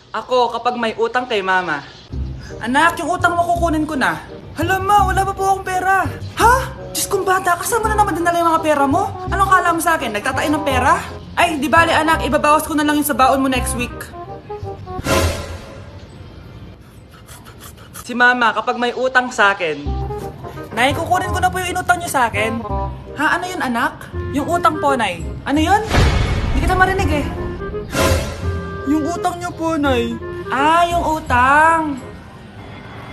Ako, kapag may utang kay mama. Anak, yung utang mo kukunin ko na. Hala ma, wala pa po akong pera. Ha? Diyos kong bata, kasama na naman dinala yung mga pera mo? Anong kala mo sa akin? Nagtatain ng pera? Ay, di bale anak, ibabawas ko na lang yung sa baon mo next week. Si mama, kapag may utang sa akin, Nay, kukunin ko na po yung inutang niyo sa akin. Ha, ano yun anak? Yung utang po, Nay. Ano yun? Hindi kita marinig eh. Yung utang niyo po, Nay. Ah, yung utang.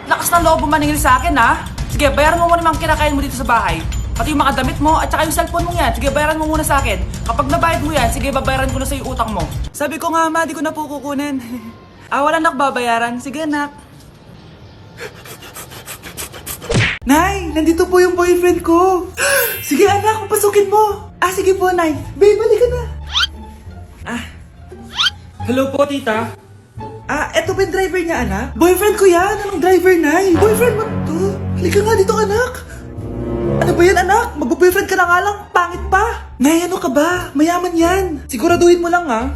Lakas ng loob mo maningil sa akin, ha? Sige, bayaran mo muna yung mga kinakain mo dito sa bahay. Pati yung mga damit mo at saka yung cellphone mo yan. Sige, bayaran mo muna sa akin. Kapag nabayad mo yan, sige, babayaran ko na sa yung utang mo. Sabi ko nga, ma, di ko na po kukunin. Wala nak babayaran. Sige, nak. Nay, nandito po yung boyfriend ko. Sige, anak, papasukin mo. Sige po, Nay. Babe, balik ka na. Hello po, tita. Eto ba yung driver niya, anak? Boyfriend ko yan! Anong driver, Nay? Boyfriend mo to? Halika nga dito, anak! Ano ba yan, anak? Mag-boyfriend ka na nga lang, pangit pa! Nay, ano ka ba? Mayaman yan! Siguraduhin mo lang, ha?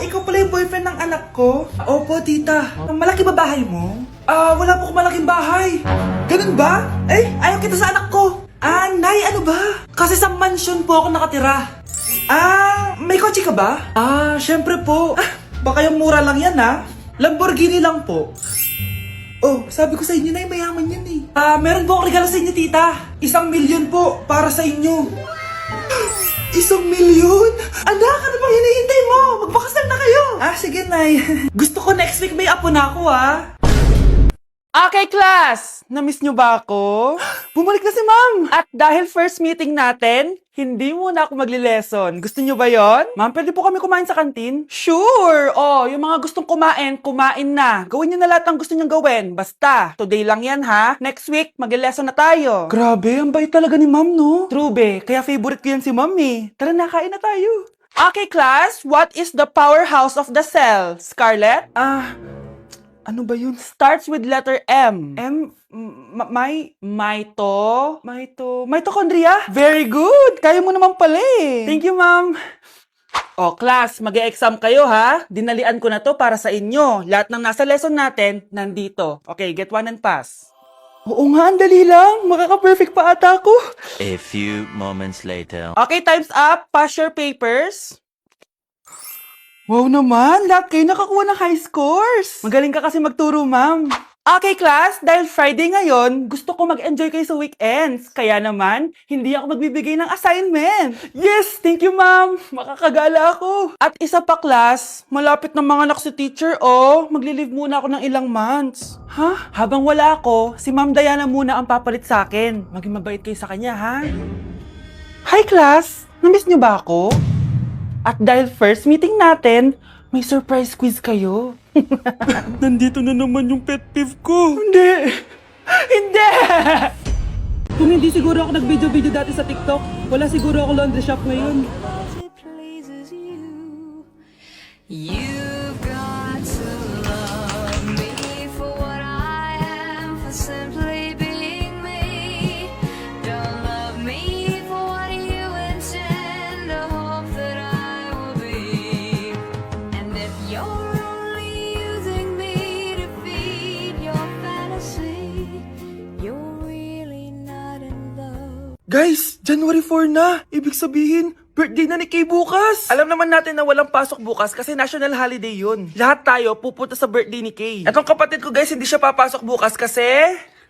Ikaw pala yung boyfriend ng anak ko? Opo, tita. Malaki ba bahay mo? Wala po akong malaking bahay. Ganun ba? Ayaw kita sa anak ko. Nay, ano ba? Kasi sa mansion po ako nakatira. May kotse ka ba? Syempre po. Baka yung mura lang yan, ha? Lamborghini lang po. Oh, sabi ko sa inyo na mayaman yan eh. Meron po akong regalo sa inyo, tita. 1,000,000 po para sa inyo. 1,000,000? Anak, ano bang hinihintay mo? Magpakasal na kayo. Sige, Nay. Gusto ko next week may apo na ako, ha? Okay, class! Na-miss nyo ba ako? Bumalik na si ma'am! At dahil first meeting natin, hindi muna ako magli-lesson. Gusto nyo ba yon? Ma'am, pwede po kami kumain sa kantin? Sure! Yung mga gustong kumain, kumain na. Gawin nyo na lahat ng gusto nyong gawin. Basta, today lang yan ha. Next week, magli-lesson na tayo. Grabe, ang bait talaga ni ma'am, no? True, be. Kaya favorite ko yan si ma'am eh. Tara na, kain na tayo. Okay, class. What is the powerhouse of the cell? Scarlett? Ano ba yun? Starts with letter M. Mitochondria? Very good! Kaya mo naman pala eh. Thank you, ma'am. Class, mag-e-exam kayo ha. Dinalian ko na to para sa inyo. Lahat ng nasa lesson natin, nandito. Okay, get one and pass. Oo nga, ang dali lang. Makaka-perfect pa ata ako. A few moments later. Okay, time's up. Pass your papers. Wow naman, lahat kayo nakakuha ng high scores. Magaling ka kasi magturo, ma'am. Okay, class, dahil Friday ngayon, gusto ko mag-enjoy kayo sa weekends. Kaya naman, hindi ako magbibigay ng assignment. Yes, thank you, ma'am. Makakagala ako. At isa pa, class, malapit na mga anak si teacher, magli-leave muna ako ng ilang months. Ha? Habang wala ako, si Ma'am Diana muna ang papalit sa akin. Maging mabait kayo sa kanya, ha? Hi, class. Namiss niyo ba ako? At dahil first meeting natin, may surprise quiz kayo. Nandito na naman yung pet peeve ko. Hindi! Hindi! Kung hindi siguro ako nag-video-video dati sa TikTok, wala siguro ako laundry shop ngayon. You've got to love me for what I am, for simply being me. Don't love me for what you intend, or hope that I will be. And if you're only using me to feed your fantasy, you're really not in love. Guys, January 4 na! Ibig sabihin, birthday na ni Kay bukas! Alam naman natin na walang pasok bukas kasi national holiday yun. Lahat tayo pupunta sa birthday ni Kay. Etong kapatid ko guys, hindi siya papasok bukas kasi...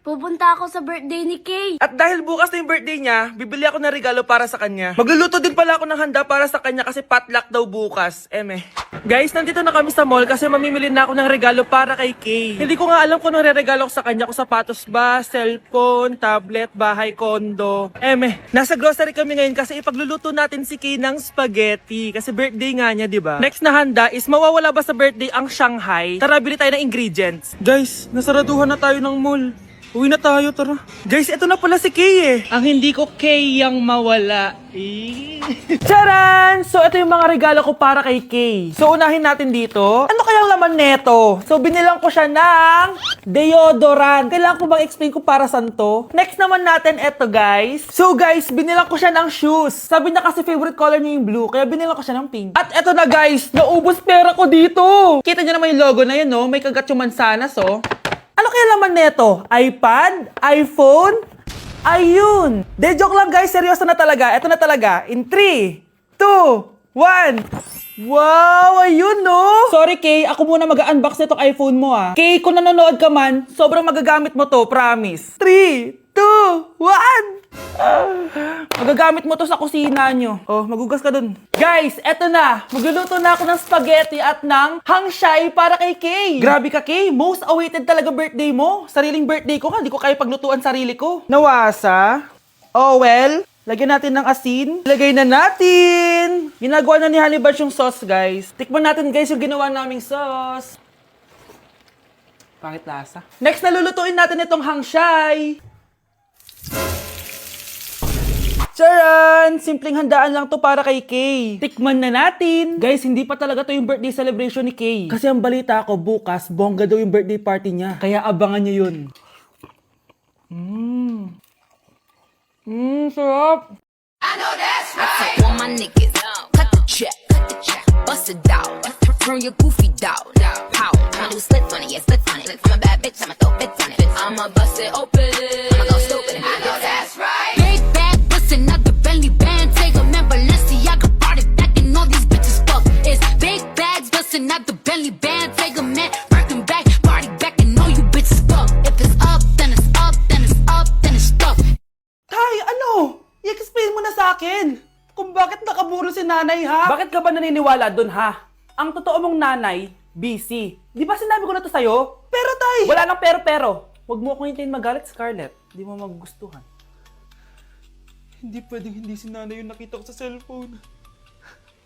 Pupunta ako sa birthday ni Kay. At dahil bukas na yung birthday niya, bibili ako ng regalo para sa kanya. Magluluto din pala ako ng handa para sa kanya kasi potluck daw bukas. Guys, nandito na kami sa mall kasi mamimili na ako ng regalo para kay Kay. Hindi ko nga alam kung anong re-regalo ko sa kanya. Kung sapatos ba, cellphone, tablet, bahay, kondo. Nasa grocery kami ngayon kasi ipagluluto natin si Kay ng spaghetti. Kasi birthday nga niya, di ba? Next na handa is mawawala ba sa birthday ang Shanghai? Tara, bili tayo ng ingredients. Guys, nasaraduhan na tayo ng mall. Uwi na tayo, tara. Guys, eto na pala si Kay eh. Ang hindi ko Kay yang mawala. Charan! So, ito yung mga regalo ko para kay Kay. So, unahin natin dito. Ano kayang laman neto? So, binilang ko siya ng deodorant. Kailangan ko bang explain ko para saan to? Next naman natin eto, guys. So, guys, binilang ko siya ng shoes. Sabi na kasi favorite color niya yung blue, kaya binilang ko siya ng pink. At eto na, guys, naubos pera ko dito. Kita niyo naman yung logo na yun, no? May kagat yung mansanas, oh. Ano kaya laman neto? iPad? iPhone? Ayun! De, joke lang guys. Seryoso na talaga. Ito na talaga. In 3, 2, 1. Wow! Ayun no! Sorry Kay, ako muna mag-unbox nitong iPhone mo ah. Kay, kung nanonood ka man, sobrang magagamit mo to, promise. 3, 2, 1! Magagamit mo to sa kusina nyo. Oh, magugas ka dun. Guys, eto na. Magluluto na ako ng spaghetti at ng hangshai para kay Kay. Grabe ka, Kay. Most awaited talaga birthday mo. Sariling birthday ko ka. Hindi ko kaya paglutuan sarili ko. Nawasa? Oh, well. Lagyan natin ng asin. Lagay na natin. Ginagawa na ni Honey Bunch yung sauce, guys. Tikman natin, guys, yung ginawa naming sauce. Pangit lasa. Next, nalulutuin natin itong hangshai. Charan! Simpleng handaan lang to para kay Kay. Tikman na natin. Guys, hindi pa talaga to yung birthday celebration ni Kay. Kasi ang balita ko, bukas, bongga daw yung birthday party niya. Kaya abangan niyo yun. Sarap! All my niggas, cut the check, bust it down, turn your goofy down. How? I'ma do splits on it, yeah, splits on it. I'm a bad bitch, I'ma throw bits on it. I'ma bust it open, I'ma go stupid. I know that's right. Big bag, bustin' out the belly band, take a man Balenciaga, brought it back, and all these bitches fuck. It's big bags, bustin' out the belly band, take a man, working back, party back, and all you bitches fuck. If it's up, then it's up, then it's up, then it's stuck. Tay, ano? I-explain mo na sa akin. Kung bakit nakaburo si nanay, ha? Bakit ka ba naniniwala dun, ha? Ang totoo mong nanay, busy. Di ba sinabi ko na to sa'yo? Pero, tay! Wala nang pero. Huwag mo akong hintayin magalit, Scarlett. Di mo magugustuhan. Hindi pwedeng hindi si nanay yung nakita ko sa cellphone.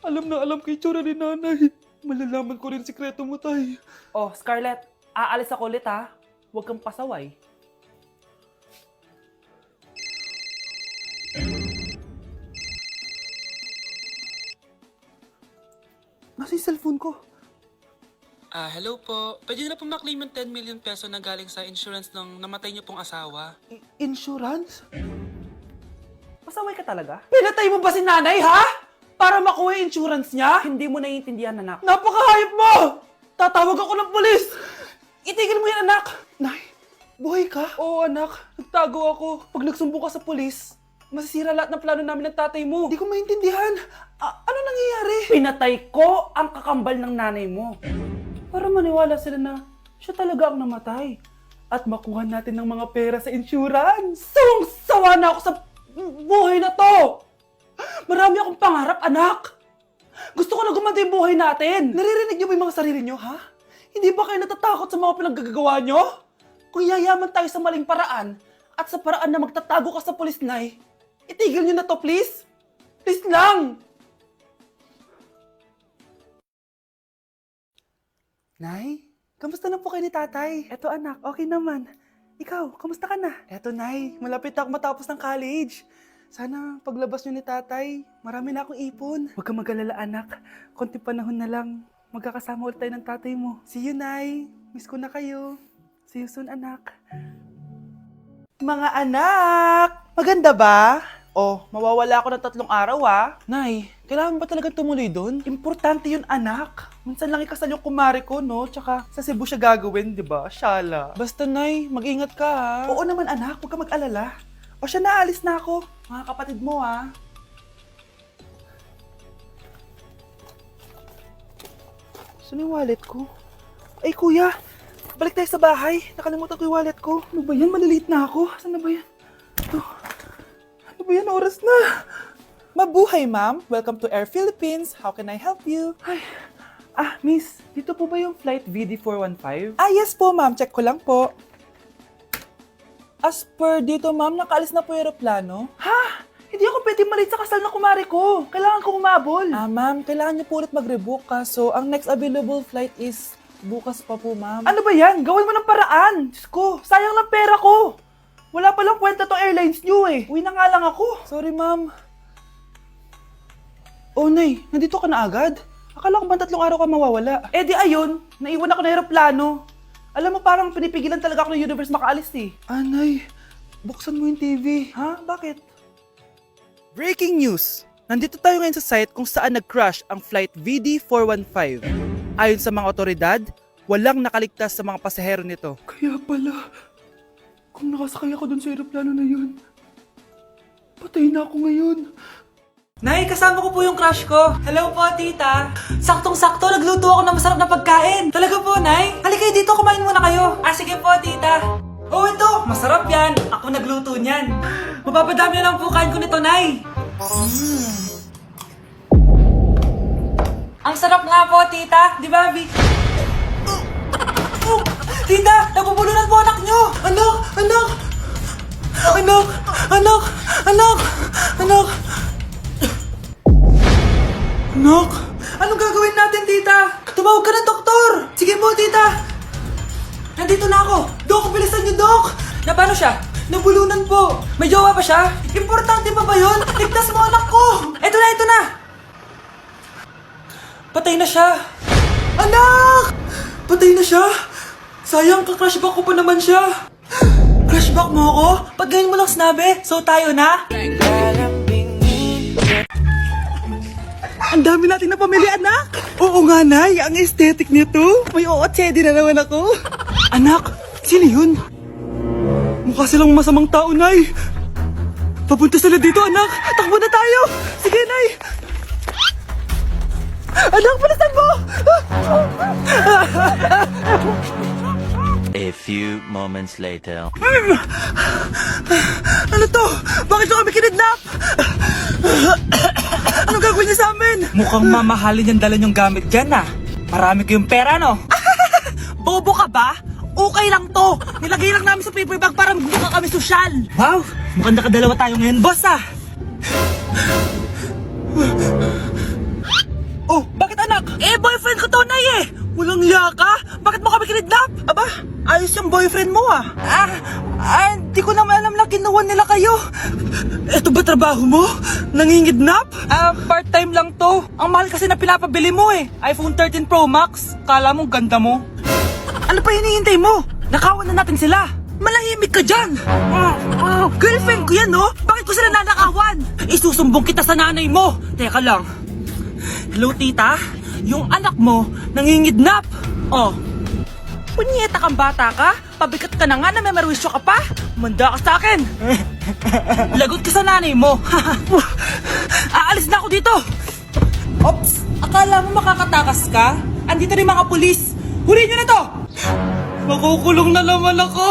Alam na alam ko yung tsura ni nanay. Malalaman ko rin sikreto mo, tay. Oh, Scarlett, aalis ako ulit, ha? Huwag kang pasaway. Nasa yung cellphone ko? Hello po. Pwede na po maklaim yung 10 million peso na galing sa insurance ng namatay niyo pong asawa. Insurance? Pasaway ka talaga? Pinatay mo ba si nanay, ha? Para makuha yung insurance niya? Hindi mo naiintindihan, anak. Napakahayop mo! Tatawag ako ng pulis! Itigil mo yan, anak! Nay, buhay ka? Oo, anak. Nagtago ako. Pag nagsumbong ka sa pulis, masisira lahat ng plano namin ng tatay mo. Hindi ko maintindihan. Ano nangyayari? Pinatay ko ang kakambal ng nanay mo. Para maniwala sila na siya talaga ang namatay. At makuha natin ng mga pera sa insurance. Sawang-sawa na ako sa buhay na to. Marami akong pangarap, anak. Gusto ko na gumanda yung buhay natin. Naririnig niyo ba yung mga sarili niyo, ha? Hindi ba kayo natatakot sa mga pinaggagawa niyo? Kung yayaman tayo sa maling paraan at sa paraan na magtatago ka sa pulis, Nay, itigil niyo na to, please. Please lang. Nay, kamusta na po kayo ni tatay? Eto anak, okay naman. Ikaw, kamusta ka na? Eto Nay, malapit ako matapos ng college. Sana paglabas niyo ni tatay, marami na akong ipon. Huwag kang mag-alala anak, konti panahon na lang. Magkakasama ulit tayo ng tatay mo. See you, Nay. Miss ko na kayo. See you soon, anak. Mga anak! Maganda ba? Oh, mawawala ako ng 3 araw, ha? Nay, kailangan ba talaga tumuloy doon? Importante yun, anak. Minsan lang ikasal yung kumare ko, no? Tsaka sa Cebu siya gagawin, di ba? Shala. Basta, Nay, mag-ingat ka, ha? Oo naman, anak. Huwag ka mag-alala. O siya, naalis na ako. Mga kapatid mo, ha? Saan yung wallet ko? Ay, kuya! Balik tayo sa bahay. Nakalimutan ko yung wallet ko. Ano ba yan? Maliliit na ako. Saan na ba yan? Ito. Ano ba yan? Oras na. Mabuhay, ma'am. Welcome to Air Philippines. How can I help you? Ay. Miss. Dito po ba yung flight VD415? Yes po, ma'am. Check ko lang po. As per dito, ma'am, nakaalis na po yung aeroplano. Ha? Hindi ako pwede malit sa kasal na kumari ko. Kailangan ko umabol. Ma'am, kailangan niyo po ulit mag-rebook. So, ang next available flight is Bukas pa po, ma'am. Ano ba yan? Gawin mo ng paraan. Diyos ko, sayang lang pera ko. Wala palang kwenta tong airlines nyo eh. Uwi na nga lang ako. Sorry, ma'am. Oh, Nay, nandito ka na agad? Akala ko ba 3 araw ka mawawala? Eh di ayun, naiwan ako ng aeroplano. Alam mo, parang pinipigilan talaga ako ng universe makaalis eh. Nay, buksan mo yung TV. Ha? Bakit? Breaking news! Nandito tayo ngayon sa site kung saan nag-crash ang flight VD415. Ayon sa mga otoridad, walang nakaligtas sa mga pasahero nito. Kaya pala, kung nakasakay ako dun sa aeroplano na yun, patay na ako ngayon. Nay, kasama ko po yung crush ko. Hello po, tita. Saktong-sakto, nagluto ako ng masarap na pagkain. Talaga po, Nay? Halika kayo dito, kumain muna kayo. Sige po, tita. Oh, ito, masarap yan. Ako nagluto niyan. Mapapadami na lang po kain ko nito, Nay. Ang sarap nga po, tita. Di ba, Vic? Tita, nabubulunan po anak nyo. Anak! Anak, anong gagawin natin, tita? Tumawag ka ng doktor. Sige po, tita. Nandito na ako. Dok, bilisan niyo, Dok. Na paano siya? Nabulunan po. May jowa pa siya? Importante pa ba yun? Ligtas mo anak ko. Ito na. Patay na siya. Anak! Patay na siya? Sayang, ka-crushback ko pa naman siya. Crushback mo ako? Pag ngayon mo lang sinabi, so tayo na? Ang dami natin na pamilya, anak! Oo nga, Nay. Ang aesthetic nito. May ootsedi na naman ako. Anak, sino yun? Mukha silang masamang tao, Nay. Papunta sila dito, anak. Takbo na tayo. Sige, Nay. Anak, palasan mo! A few moments later. Ano to? Bakit nyo kami kinidnap? Anong gagawin niya sa amin? Mukhang mamahalin yung dala nyong gamit dyan, ah. Marami kayong pera, no? Bobo ka ba? Okay lang to. Nilagay lang namin sa paper bag para mukha kami sosyal. Wow, mukhang nakadalawa tayo ngayon, boss, ah. Oh, bakit anak? Boyfriend ko to, Nay, eh. Walang hiya ka? Bakit mo kami kinidnap? Aba, ayos yung boyfriend mo, ah. Hindi ko naman alam na kinuha nila kayo. Eto ba trabaho mo? Nangingidnap? Part-time lang to. Ang mahal kasi na pinapabili mo, eh. iPhone 13 Pro Max. Kala mo ganda mo. Ano pa hinihintay mo? Nakawan na natin sila. Malahimik ka dyan. Girlfriend ko yan, no? Bakit ko sila nanakawan? Isusumbong kita sa nanay mo. Teka lang. Hello, tita? Yung anak mo, nangingidnap. Oh, punyeta kang bata ka? Pabigat ka na nga na may marwisyo ka pa? Manda ka sa akin. Lagot ka sa nanay mo. Aalis na ako dito. Ops, akala mo makakatakas ka? Andito rin mga pulis. Huli nyo na to. Makukulong na naman ako.